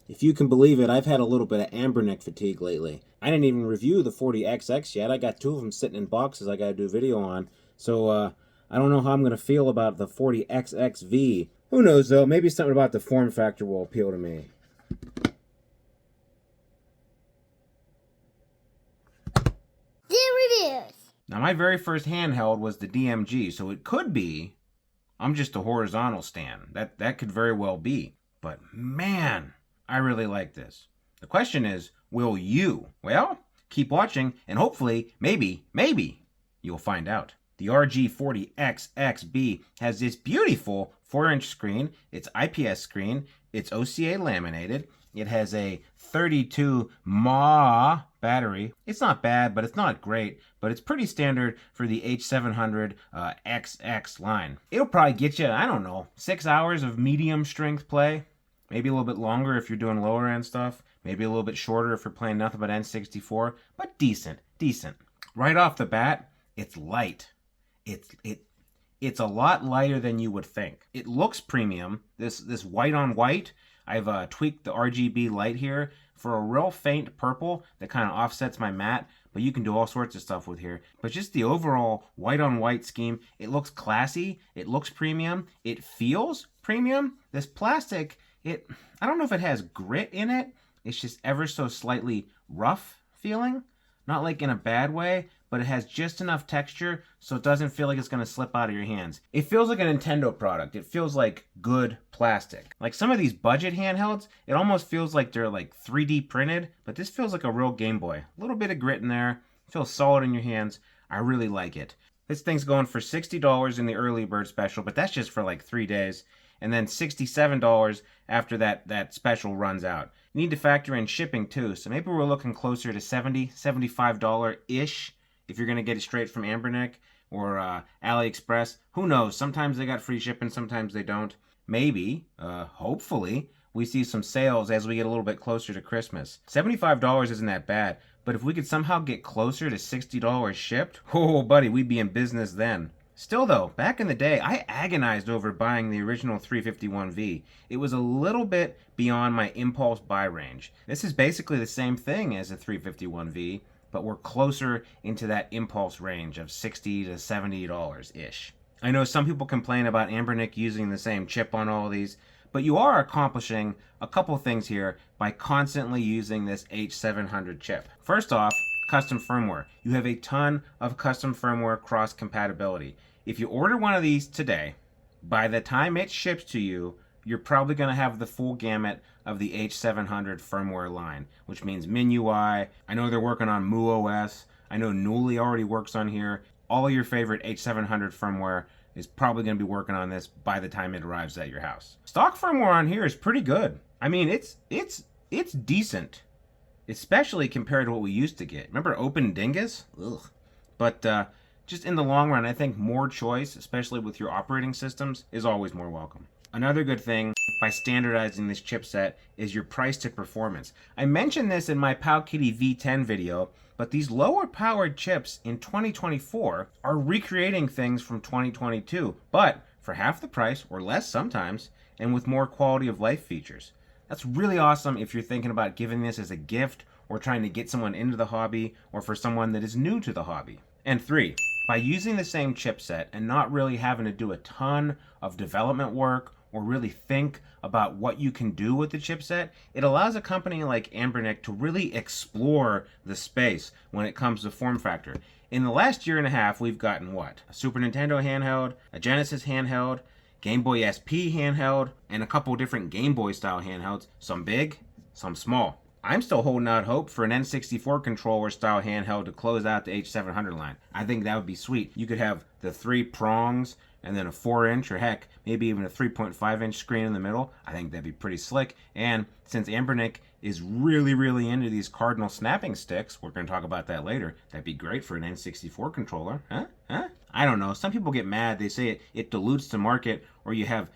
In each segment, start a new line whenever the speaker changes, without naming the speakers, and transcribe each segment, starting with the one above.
If you can believe it, I've had a little bit of Anbernic fatigue lately. I didn't even review the 40XX yet. I got 2 of them sitting in boxes I gotta do video on. So, I don't know how I'm gonna feel about the 40XXV. Who knows though, maybe something about the form factor will appeal to me.
There it is!
Now my very first handheld was the DMG, so it could be I'm just a horizontal stand. That could very well be. But man, I really like this. The question is, will you? Well, keep watching and hopefully, maybe, you'll find out. The RG40XXV has this beautiful 4-inch screen. It's IPS screen. It's OCA laminated. It has a 32 mAh battery. It's not bad, but it's not great. But it's pretty standard for the H700 XX line. It'll probably get you, I don't know, 6 hours of medium strength play. Maybe a little bit longer if you're doing lower end stuff. Maybe a little bit shorter if you're playing nothing but N64. But decent. Right off the bat, it's light. It's a lot lighter than you would think. It looks premium. This white on white, I've tweaked the RGB light here for a real faint purple that kind of offsets my matte, but you can do all sorts of stuff with here. But just the overall white on white scheme, it looks classy, it looks premium, it feels premium. This plastic, I don't know if it has grit in it, it's just ever so slightly rough feeling. Not like in a bad way, but it has just enough texture so it doesn't feel like it's going to slip out of your hands. It feels like a Nintendo product. It feels like good plastic. Like some of these budget handhelds, it almost feels like they're like 3D printed, but this feels like a real Game Boy. A little bit of grit in there. It feels solid in your hands. I really like it. This thing's going for $60 in the early bird special, but that's just for like 3 days. And then $67 after that special runs out. You need to factor in shipping too, so maybe we're looking closer to $70, $75-ish if you're going to get it straight from Anbernic or AliExpress. Who knows? Sometimes they got free shipping, sometimes they don't. Maybe, hopefully, we see some sales as we get a little bit closer to Christmas. $75 isn't that bad, but if we could somehow get closer to $60 shipped, oh buddy, we'd be in business then. Still though, back in the day, I agonized over buying the original 351V. It was a little bit beyond my impulse buy range. This is basically the same thing as a 351V, but we're closer into that impulse range of $60 to $70-ish. I know some people complain about Anbernic using the same chip on all of these, but you are accomplishing a couple things here by constantly using this H700 chip. First off, custom firmware. You have a ton of custom firmware cross compatibility. If you order one of these today, by the time it ships to you, you're probably going to have the full gamut of the H700 firmware line, which means MinUI. I know they're working on MuOS. I know Newly already works on here. All of your favorite H700 firmware is probably going to be working on this by the time it arrives at your house. Stock firmware on here is pretty good. I mean, it's decent, especially compared to what we used to get. Remember Open Dingus? Ugh. But just in the long run, I think more choice, especially with your operating systems, is always more welcome. Another good thing by standardizing this chipset is your price to performance. I mentioned this in my Powkitty V10 video, but these lower powered chips in 2024 are recreating things from 2022, but for half the price or less sometimes, and with more quality of life features. That's really awesome if you're thinking about giving this as a gift or trying to get someone into the hobby or for someone that is new to the hobby. And 3, by using the same chipset and not really having to do a ton of development work or really think about what you can do with the chipset, it allows a company like Anbernic to really explore the space when it comes to form factor. In the last year and a half, we've gotten what? A Super Nintendo handheld, a Genesis handheld, Game Boy SP handheld, and a couple different Game Boy style handhelds, some big, some small. I'm still holding out hope for an N64 controller style handheld to close out the H700 line. I think that would be sweet. You could have the 3 prongs and then a 4-inch or heck, maybe even a 3.5-inch screen in the middle. I think that'd be pretty slick. And since Anbernic is really into these Cardinal snapping sticks, we're going to talk about that later, that'd be great for an N64 controller. Huh? I don't know. Some people get mad. They say it dilutes the market or you have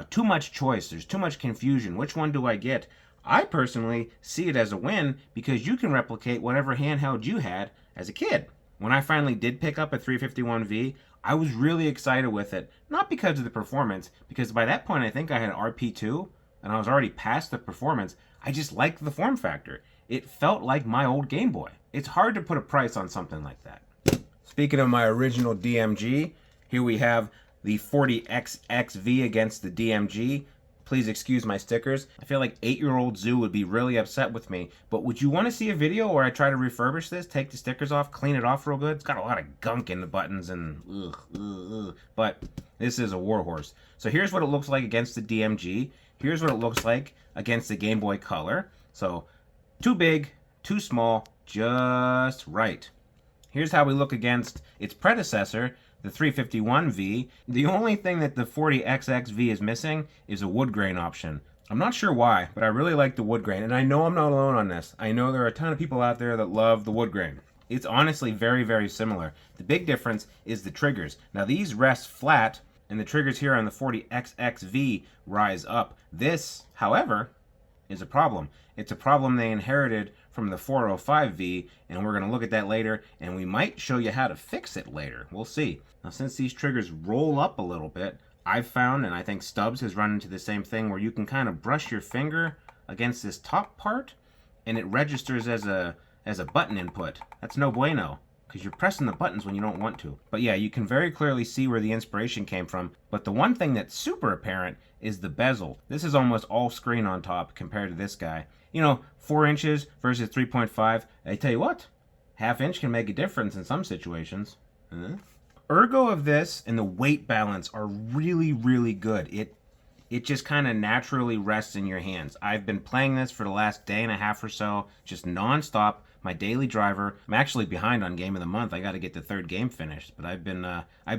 too much choice. There's too much confusion. Which one do I get? I personally see it as a win because you can replicate whatever handheld you had as a kid. When I finally did pick up a 351V, I was really excited with it. Not because of the performance, because by that point I think I had RP2 and I was already past the performance. I just liked the form factor. It felt like my old Game Boy. It's hard to put a price on something like that. Speaking of my original DMG, here we have the 40XXV against the DMG. Please excuse my stickers. I feel like 8-year-old Zoo would be really upset with me. But would you want to see a video where I try to refurbish this, take the stickers off, clean it off real good? It's got a lot of gunk in the buttons and ugh. But this is a warhorse. So here's what it looks like against the DMG. Here's what it looks like against the Game Boy Color. So too big, too small, just right. Here's how we look against its predecessor, the 351V. The only thing that the 40XXV is missing is a wood grain option. I'm not sure why, but I really like the wood grain, and I know I'm not alone on this. I know there are a ton of people out there that love the wood grain. It's honestly very, very similar. The big difference is the triggers. Now these rest flat, and the triggers here on the 40XXV rise up. This, however, is a problem. It's a problem they inherited from the 405V, and we're going to look at that later, and we might show you how to fix it later. We'll see. Now, since these triggers roll up a little bit, I've found, and I think Stubbs has run into the same thing, where you can kind of brush your finger against this top part, and it registers as a button input. That's no bueno, because you're pressing the buttons when you don't want to. But yeah, you can very clearly see where the inspiration came from. But the one thing that's super apparent is the bezel. This is almost all screen on top compared to this guy. You know, 4 inches versus 3.5. I tell you what, ½ inch can make a difference in some situations. Ergo of this and the weight balance are really, really good. It just kind of naturally rests in your hands. I've been playing this for the last day and a half or so, just non-stop. My daily driver. I'm actually behind on Game of the Month. I got to get the 3rd game finished, but I've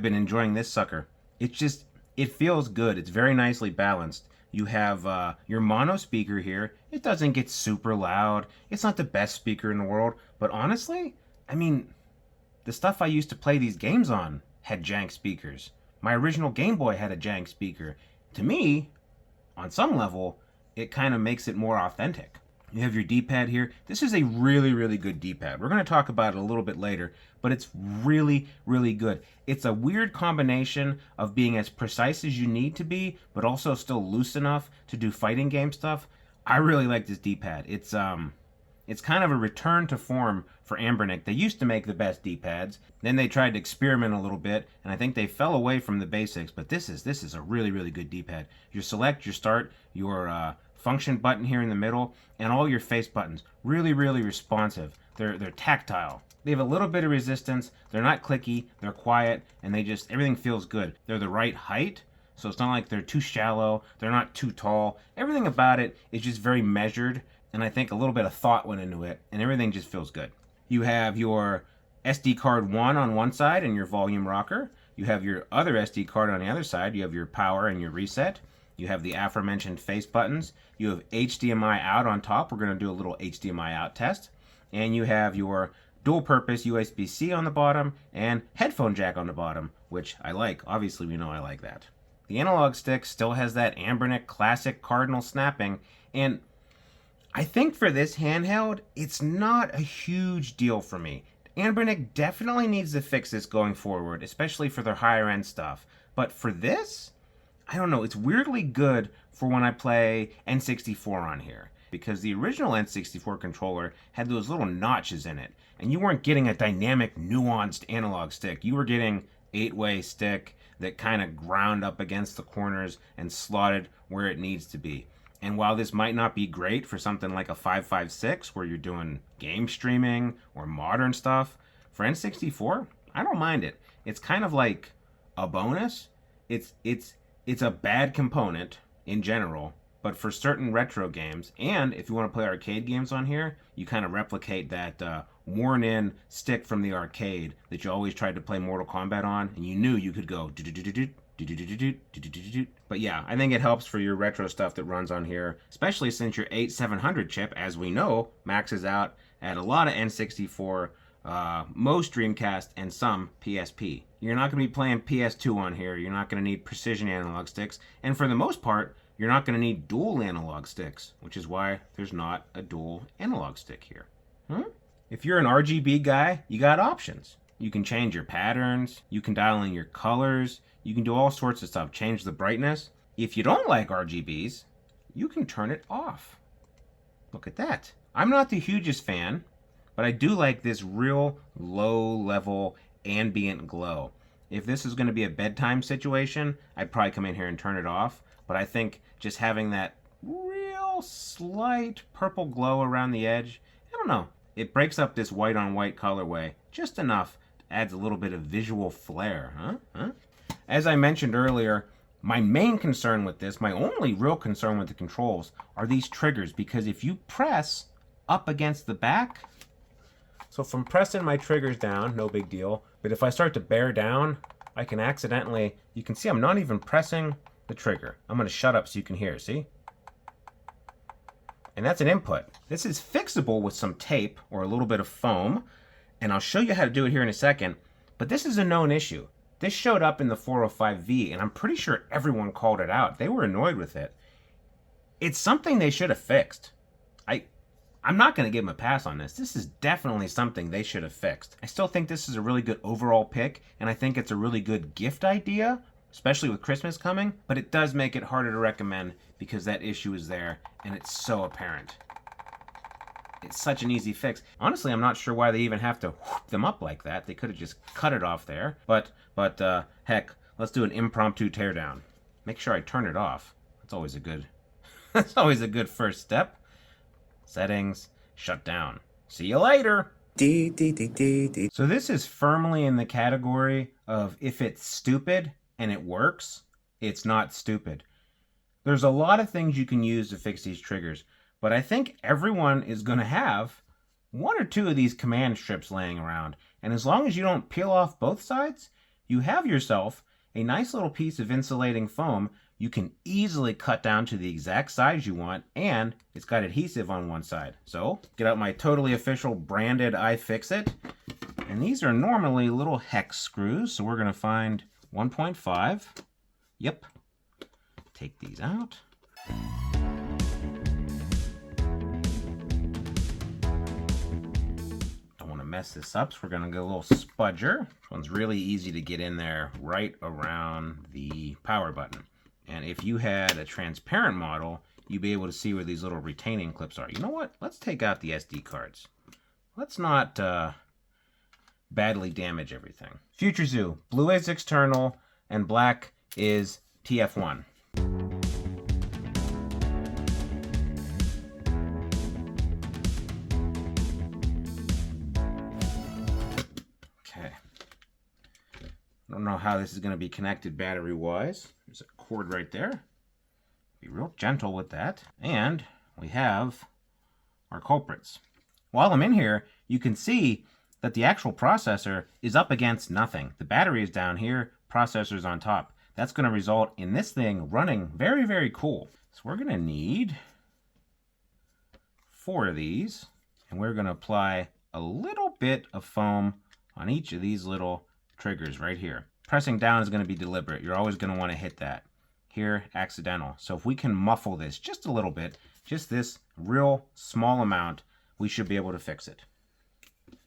been enjoying this sucker. It feels good. It's very nicely balanced. You have your mono speaker here. It doesn't get super loud. It's not the best speaker in the world, but honestly, I mean, the stuff I used to play these games on had jank speakers. My original Game Boy had a jank speaker. To me, on some level, it kind of makes it more authentic. You have your D-pad here. This is a really, really good D-pad. We're going to talk about it a little bit later, but it's really, really good. It's a weird combination of being as precise as you need to be, but also still loose enough to do fighting game stuff. I really like this D-pad. It's kind of a return to form for Anbernic. They used to make the best D-pads. Then they tried to experiment a little bit, and I think they fell away from the basics, but this is a really, really good D-pad. Your select, your start, your function button here in the middle, and all your face buttons. Really, really responsive. They're tactile. They have a little bit of resistance. They're not clicky. They're quiet, and everything feels good. They're the right height, so it's not like they're too shallow. They're not too tall. Everything about it is just very measured, and I think a little bit of thought went into it, and everything just feels good. You have your SD card 1 on one side and your volume rocker. You have your other SD card on the other side. You have your power and your reset. You have the aforementioned face buttons. You have HDMI out on top. We're going to do a little HDMI out test. And you have your dual purpose USB-C on the bottom and headphone jack on the bottom, which I like. Obviously, we know I like that. The analog stick still has that Anbernic classic Cardinal snapping. And I think for this handheld, it's not a huge deal for me. Anbernic definitely needs to fix this going forward, especially for their higher end stuff. But for this, I don't know, it's weirdly good for when I play N64 on here, because the original N64 controller had those little notches in it, and you weren't getting a dynamic, nuanced analog stick. You were getting 8-way stick that kind of ground up against the corners and slotted where it needs to be. And while this might not be great for something like a 556 where you're doing game streaming or modern stuff, for N64, I don't mind it. It's kind of like a bonus. It's a bad component in general, but for certain retro games, and if you want to play arcade games on here, you kind of replicate that worn-in stick from the arcade that you always tried to play Mortal Kombat on, and you knew you could go but yeah, I think it helps for your retro stuff that runs on here, especially since your 8700 chip, as we know, maxes out at a lot of N64, most Dreamcast, and some PSP. You're not going to be playing PS2 on here. You're not going to need precision analog sticks, and for the most part, you're not going to need dual analog sticks, which is why there's not a dual analog stick here. If you're an RGB guy, you got options. You can change your patterns, you can dial in your colors, you can do all sorts of stuff, change the brightness. If you don't like RGBs, you can turn it off. Look at that. I'm not the hugest fan, but I do like this real low level ambient glow. If this is going to be a bedtime situation, I'd probably come in here and turn it off. But I think just having that real slight purple glow around the edge, I don't know. It breaks up this white on white colorway just enough. Adds a little bit of visual flair, huh? As I mentioned earlier, my main concern with this, my only real concern with the controls, are these triggers. Because if you press up against the back, so from pressing my triggers down, no big deal. But if I start to bear down, I can accidentally, you can see I'm not even pressing the trigger. I'm going to shut up so you can hear, see? And that's an input. This is fixable with some tape or a little bit of foam. And I'll show you how to do it here in a second. But this is a known issue. This showed up in the 405V, and I'm pretty sure everyone called it out. They were annoyed with it. It's something they should have fixed. I'm not going to give them a pass on this. This is definitely something they should have fixed. I still think this is a really good overall pick, and I think it's a really good gift idea, especially with Christmas coming, but it does make it harder to recommend because that issue is there, and it's so apparent. It's such an easy fix. Honestly, I'm not sure why they even have to whoop them up like that. They could have just cut it off there, but heck, let's do an impromptu teardown. Make sure I turn it off. That's always a good first step. Settings, shut down. See you later. So this is firmly in the category of if it's stupid and it works, it's not stupid. There's a lot of things you can use to fix these triggers, but I think everyone is going to have one or two of these command strips laying around. And as long as you don't peel off both sides, you have yourself a nice little piece of insulating foam you can easily cut down to the exact size you want, and it's got adhesive on one side. So, get out my totally official branded iFixit, and these are normally little hex screws, so we're going to find 1.5. Yep. Take these out. Don't want to mess this up, so we're going to get a little spudger. This one's really easy to get in there right around the power button. And if you had a transparent model, you'd be able to see where these little retaining clips are. You know what? Let's take out the SD cards. Let's not badly damage everything. Future Zoo. Blue is external, and black is TF1. Okay. I don't know how this is going to be connected battery-wise. There's a cord right there. Be real gentle with that. And we have our culprits. While I'm in here, you can see that the actual processor is up against nothing. The battery is down here, processor's on top. That's going to result in this thing running very, very cool. So we're going to need 4 of these, and we're going to apply a little bit of foam on each of these little triggers right here. Pressing down is going to be deliberate. You're always going to want to hit that. Here, accidental. So if we can muffle this just a little bit, just this real small amount, we should be able to fix it.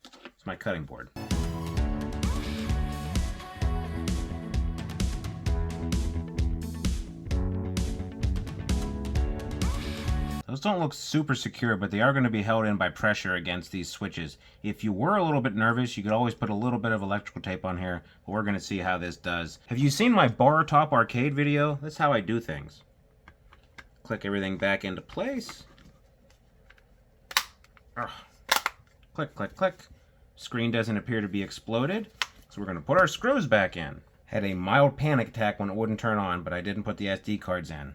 It's my cutting board. Those don't look super secure, but they are going to be held in by pressure against these switches. If you were a little bit nervous, you could always put a little bit of electrical tape on here, but we're going to see how this does. Have you seen my bar top arcade video? That's how I do things. Click everything back into place. Click, click, click. Screen doesn't appear to be exploded, so we're going to put our screws back in. Had a mild panic attack when it wouldn't turn on, but I didn't put the SD cards in.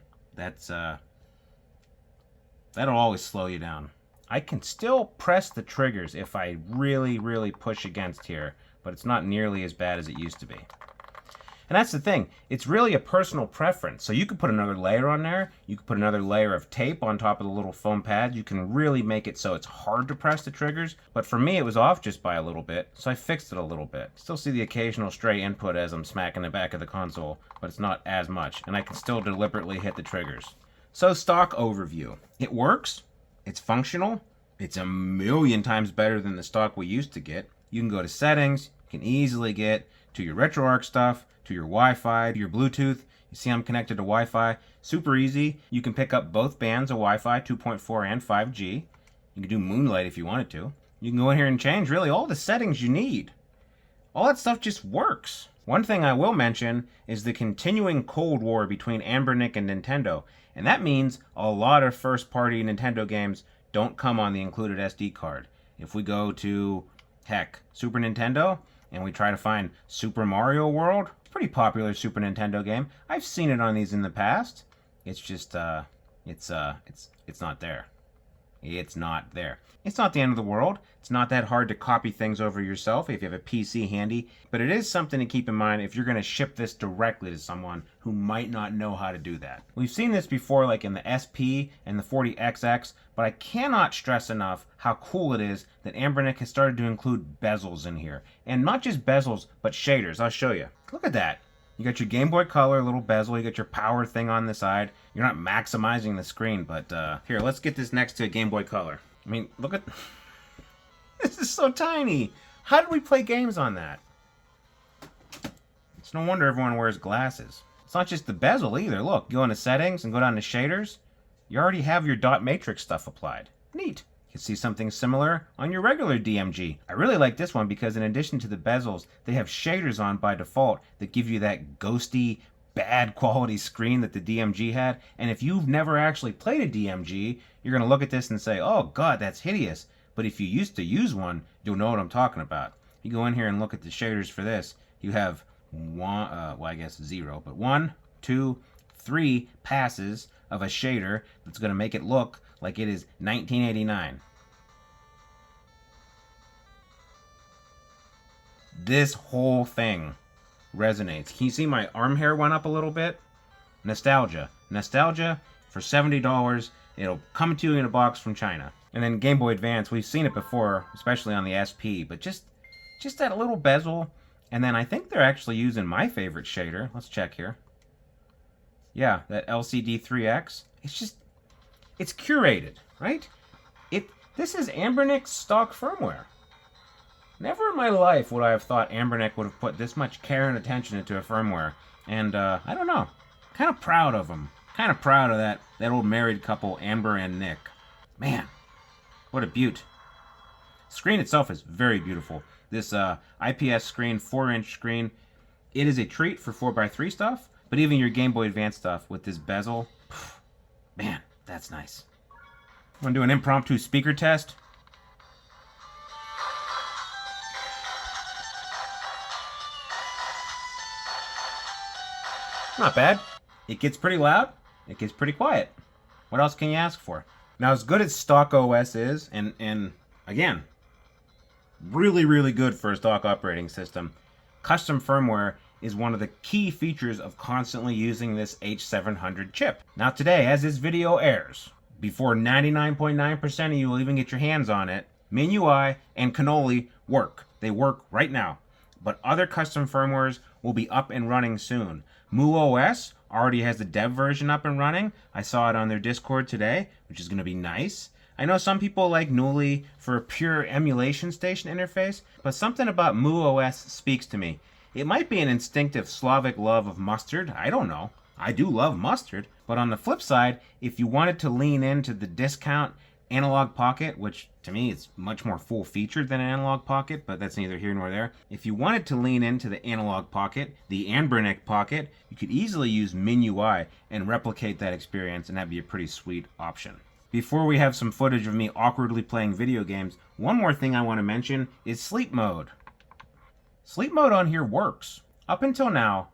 That'll always slow you down. I can still press the triggers if I really, really push against here, but it's not nearly as bad as it used to be. And that's the thing. It's really a personal preference. So you could put another layer on there. You could put another layer of tape on top of the little foam pads. You can really make it so it's hard to press the triggers. But for me, it was off just by a little bit, so I fixed it a little bit. Still see the occasional stray input as I'm smacking the back of the console, but it's not as much. And I can still deliberately hit the triggers. So stock overview. It works. It's functional. It's a million times better than the stock we used to get. You can go to settings. You can easily get to your RetroArch stuff, to your Wi-Fi, to your Bluetooth. You see I'm connected to Wi-Fi. Super easy. You can pick up both bands of Wi-Fi, 2.4 and 5G. You can do Moonlight if you wanted to. You can go in here and change really all the settings you need. All that stuff just works. One thing I will mention is the continuing Cold War between Anbernic and Nintendo. And that means a lot of first-party Nintendo games don't come on the included SD card. If we go to, heck, Super Nintendo, and we try to find Super Mario World, pretty popular Super Nintendo game. I've seen it on these in the past. It's just, it's not there. It's not there. It's not the end of the world. It's not that hard to copy things over yourself if you have a PC handy, but it is something to keep in mind if you're going to ship this directly to someone who might not know how to do that. We've seen this before, like in the SP and the 40XX, but I cannot stress enough how cool it is that Anbernic has started to include bezels in here. And not just bezels, but shaders. I'll show you. Look at that. You got your Game Boy Color little bezel, you got your power thing on the side. You're not maximizing the screen, but here, let's get this next to a Game Boy Color. I mean, look at... This is so tiny. How did we play games on that? It's no wonder everyone wears glasses. It's not just the bezel either. Look, go into settings and go down to shaders. You already have your dot matrix stuff applied. Neat. You can see something similar on your regular DMG. I really like this one because in addition to the bezels, they have shaders on by default that give you that ghosty, bad quality screen that the DMG had. And if you've never actually played a DMG, you're going to look at this and say, oh god, that's hideous. But if you used to use one, you'll know what I'm talking about. You go in here and look at the shaders for this. You have one, well, I guess 0, but 1, 2, 3 passes of a shader that's going to make it look like it is 1989. This whole thing resonates. Can you see my arm hair went up a little bit? Nostalgia. Nostalgia for $70. It'll come to you in a box from China. And then Game Boy Advance, we've seen it before, especially on the SP, but just that little bezel. And then I think they're actually using my favorite shader. Let's check here. Yeah, that LCD3X. It's curated, right? This is Anbernic's stock firmware. Never in my life would I have thought Anbernic would have put this much care and attention into a firmware. And I don't know, kind of proud of them. Kind of proud of that old married couple, Amber and Nick. Man, what a beaut. Screen itself is very beautiful. This IPS screen, 4-inch screen, it is a treat for 4x3 stuff, but even your Game Boy Advance stuff with this bezel, man, that's nice. Want to do an impromptu speaker test? Not bad. It gets pretty loud. It gets pretty quiet. What else can you ask for? Now, as good as stock OS is, and again, really, really good for a stock operating system, custom firmware is one of the key features of constantly using this H700 chip. Now today, as this video airs, before 99.9% of you will even get your hands on it, MINUI and Cannoli work. They work right now. But other custom firmwares will be up and running soon. MuOS already has the dev version up and running. I saw it on their Discord today, which is going to be nice. I know some people like Nuli for a pure emulation station interface, but something about MuOS speaks to me. It might be an instinctive Slavic love of mustard, I don't know. I do love mustard, but on the flip side, if you wanted to lean into the discount Analog Pocket, which to me is much more full-featured than an Analog Pocket, but that's neither here nor there. If you wanted to lean into the Analog Pocket, the Anbernic Pocket, you could easily use MINUI and replicate that experience, and that'd be a pretty sweet option. Before we have some footage of me awkwardly playing video games, one more thing I want to mention is sleep mode. Sleep mode on here works. Up until now,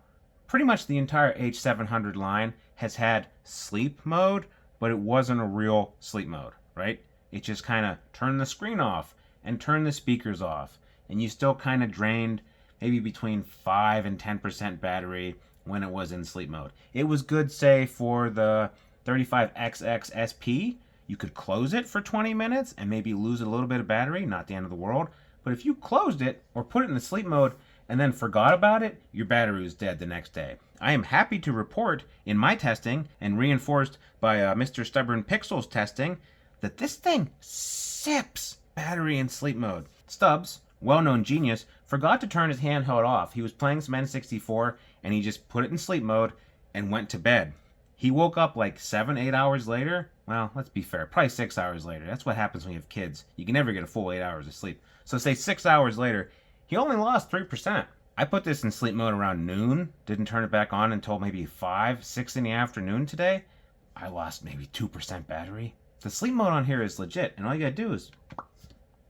pretty much the entire H700 line has had sleep mode, but it wasn't a real sleep mode, right? It just kind of turned the screen off and turned the speakers off, and you still kind of drained maybe between 5 and 10% battery when it was in sleep mode. It was good, say, for the 35XX SP. You could close it for 20 minutes and maybe lose a little bit of battery, not the end of the world. But if you closed it or put it in the sleep mode and then forgot about it, your battery was dead the next day. I am happy to report in my testing, and reinforced by Mr. Stubborn Pixel's testing, that this thing sips battery in sleep mode. Stubbs, well-known genius, forgot to turn his handheld off. He was playing some N64 and he just put it in sleep mode, and went to bed. He woke up like 7, 8 hours later. Well, let's be fair, probably 6 hours later. That's what happens when you have kids. You can never get a full 8 hours of sleep. So say 6 hours later, he only lost 3%. I put this in sleep mode around noon, didn't turn it back on until maybe 5, 6 in the afternoon today. I lost maybe 2% battery. The sleep mode on here is legit, and all you gotta do is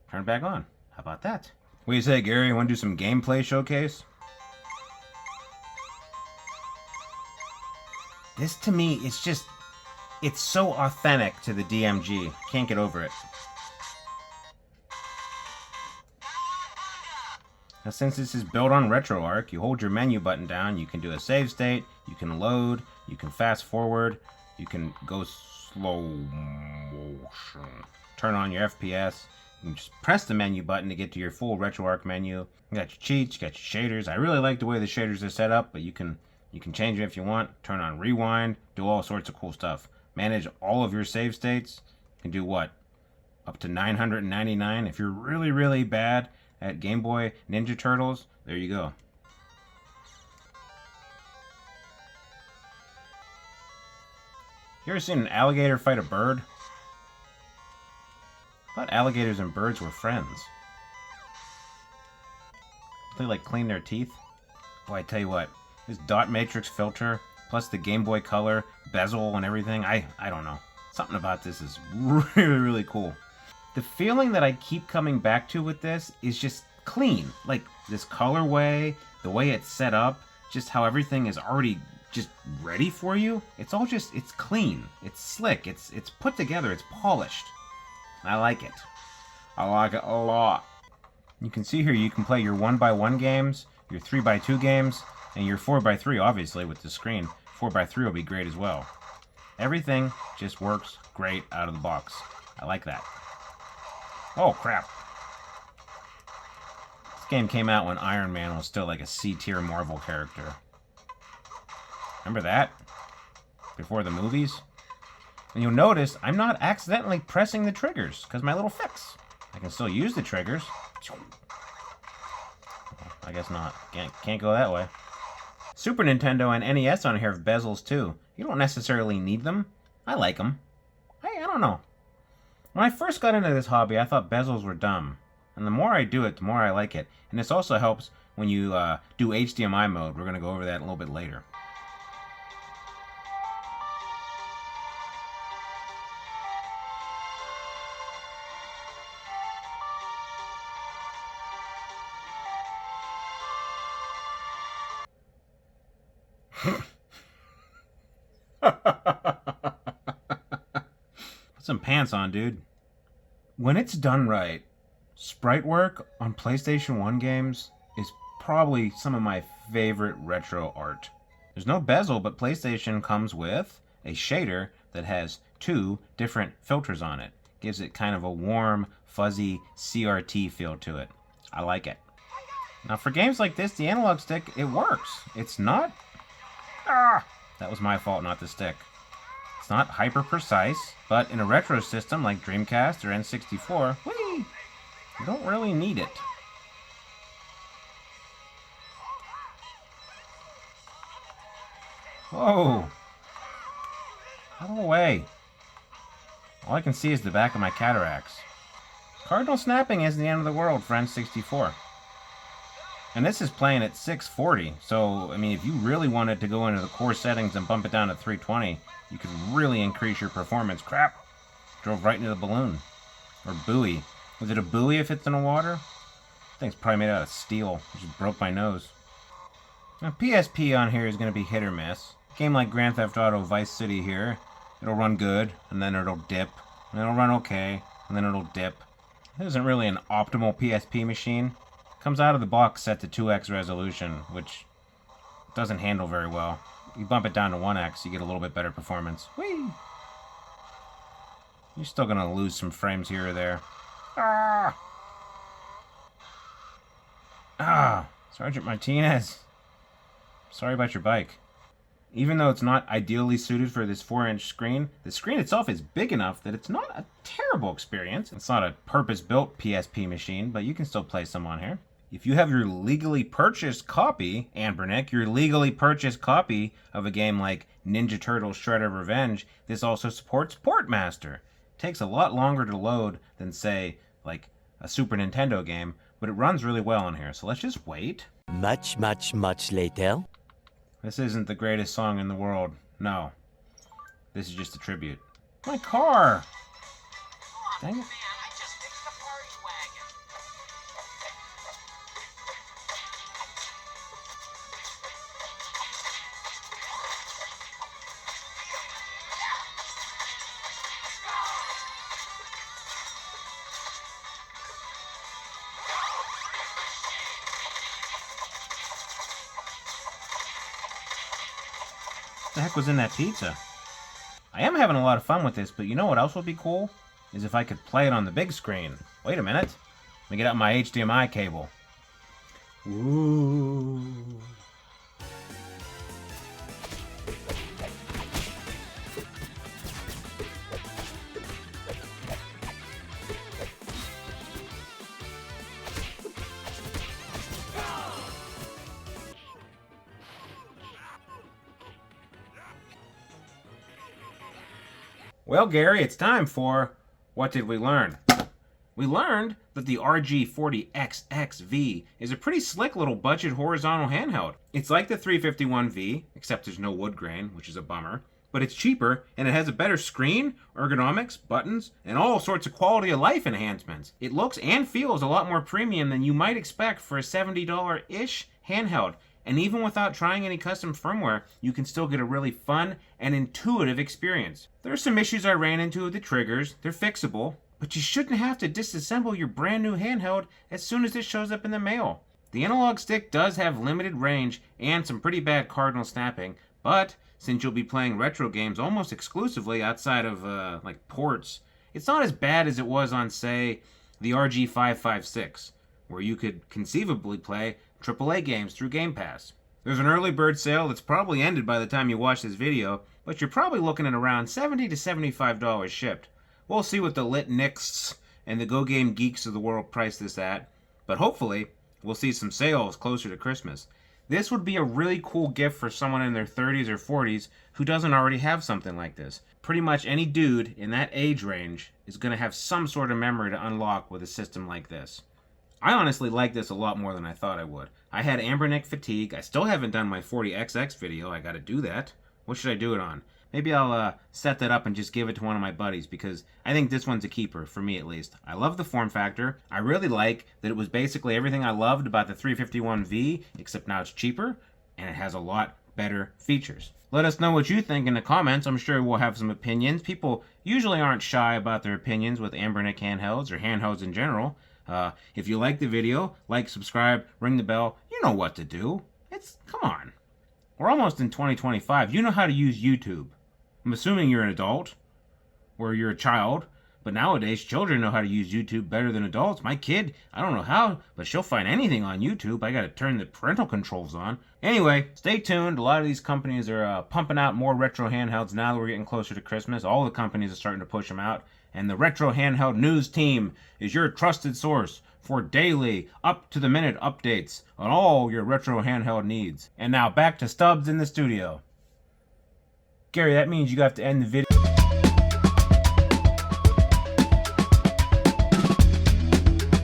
turn it back on. How about that? What do you say, Gary? Want to do some gameplay showcase? This to me is just, it's so authentic to the DMG. Can't get over it. Now, since this is built on RetroArch, you hold your menu button down, you can do a save state, you can load, you can fast forward, you can go slow motion, turn on your FPS, you can just press the menu button to get to your full RetroArch menu. You got your cheats, you got your shaders. I really like the way the shaders are set up, but you can change it if you want. Turn on rewind, do all sorts of cool stuff. Manage all of your save states. You can do what? Up to 999. If you're really, really bad at Game Boy Ninja Turtles, there you go. You ever seen an alligator fight a bird? I thought alligators and birds were friends. They like clean their teeth? Boy, I tell you what, this dot matrix filter, plus the Game Boy Color, bezel and everything, I don't know. Something about this is really, really cool. The feeling that I keep coming back to with this is just clean. Like this colorway, the way it's set up, just how everything is already just ready for you. It's all just, it's clean, it's slick, it's put together, it's polished. I like it. I like it a lot. You can see here you can play your 1x1 games, your 3x2 games, and your 4x3 obviously with the screen. 4x3 will be great as well. Everything just works great out of the box. I like that. Oh crap. This game came out when Iron Man was still like a C-tier Marvel character. Remember that? Before the movies? And you'll notice I'm not accidentally pressing the triggers because my little fix. I can still use the triggers. I guess not. Can't go that way. Super Nintendo and NES on here have bezels too. You don't necessarily need them. I like them. I don't know. When I first got into this hobby, I thought bezels were dumb. And the more I do it, the more I like it. And this also helps when you do HDMI mode. We're going to go over that a little bit later. Put some pants on, dude. When it's done right, sprite work on PlayStation 1 games is probably some of my favorite retro art. There's no bezel, but PlayStation comes with a shader that has 2 different filters on it. Gives it kind of a warm, fuzzy CRT feel to it. I like it. Now for games like this, the analog stick, it works. It's not... that was my fault, not the stick. It's not hyper precise, but in a retro system like Dreamcast or N64, whee, you don't really need it. Whoa! Out of the way. All I can see is the back of my cataracts. Cardinal snapping isn't the end of the world for N64. And this is playing at 640, so, I mean, if you really wanted to go into the core settings and bump it down to 320, you could really increase your performance. Crap! Drove right into the balloon. Or buoy. Was it a buoy if it's in the water? This thing's probably made out of steel. It just broke my nose. Now, PSP on here is going to be hit or miss. A game like Grand Theft Auto Vice City here, it'll run good, and then it'll dip. And it'll run okay, and then it'll dip. It isn't really an optimal PSP machine. Comes out of the box set to 2x resolution, which doesn't handle very well. You bump it down to 1x, you get a little bit better performance. Whee! You're still gonna lose some frames here or there. Sergeant Martinez. Sorry about your bike. Even though it's not ideally suited for this 4-inch screen, the screen itself is big enough that it's not a terrible experience. It's not a purpose-built PSP machine, but you can still play some on here. if you have your legally purchased copy, Anbernic, your legally purchased copy of a game like Ninja Turtles Shredder Revenge, this also supports Portmaster. It takes a lot longer to load than, say, like a Super Nintendo game, but it runs really well on here, so let's just wait.
Much later.
This isn't the greatest song in the world, no. This is just a tribute. My car! Dang it. What the heck was in that pizza? I am having a lot of fun with this, but you know what else would be cool? Is if I could play it on the big screen. Wait a minute. Let me get out my HDMI cable. Ooh. Well, Gary, it's time for What Did We Learn? We learned that the RG40XXV is a pretty slick little budget horizontal handheld. It's like the 351V, except there's no wood grain, which is a bummer, but it's cheaper and it has a better screen, ergonomics, buttons, and all sorts of quality of life enhancements. It looks and feels a lot more premium than you might expect for a $70-ish handheld. And even without trying any custom firmware, you can still get a really fun and intuitive experience. There are some issues I ran into with the triggers. They're fixable, but you shouldn't have to disassemble your brand new handheld as soon as it shows up in the mail. The analog stick does have limited range and some pretty bad Cardinal snapping, but since you'll be playing retro games almost exclusively outside of like ports, it's not as bad as it was on, say, the RG556, where you could conceivably play AAA games through Game Pass. There's an early bird sale that's probably ended by the time you watch this video, but you're probably looking at around $70 to $75 shipped. We'll see what the lit nicks and the Go Game geeks of the world price this at, but hopefully we'll see some sales closer to Christmas. This would be a really cool gift for someone in their 30s or 40s who doesn't already have something like this. Pretty much any dude in that age range is going to have some sort of memory to unlock with a system like this. I honestly like this a lot more than I thought I would. I had Anbernic fatigue. I still haven't done my 40XX video. I gotta do that. What should I do it on? Maybe I'll set that up and just give it to one of my buddies, because I think this one's a keeper, for me at least. I love the form factor. I really like that it was basically everything I loved about the 351V, except now it's cheaper, and it has a lot better features. Let us know what you think in the comments. I'm sure we'll have some opinions. People usually aren't shy about their opinions with Anbernic handhelds or handhelds in general. If you like the video, like, subscribe, ring the bell. You know what to do. Come on. We're almost in 2025. You know how to use YouTube. I'm assuming you're an adult, or you're a child, but nowadays children know how to use YouTube better than adults. My kid, I don't know how, but she'll find anything on YouTube. I gotta turn the parental controls on. Anyway, stay tuned. A lot of these companies are pumping out more retro handhelds now that we're getting closer to Christmas. All the companies are starting to push them out. And the Retro Handheld News Team is your trusted source for daily, up-to-the-minute updates on all your retro handheld needs. And now back to Stubbs in the studio. Gary, that means you have to end the video.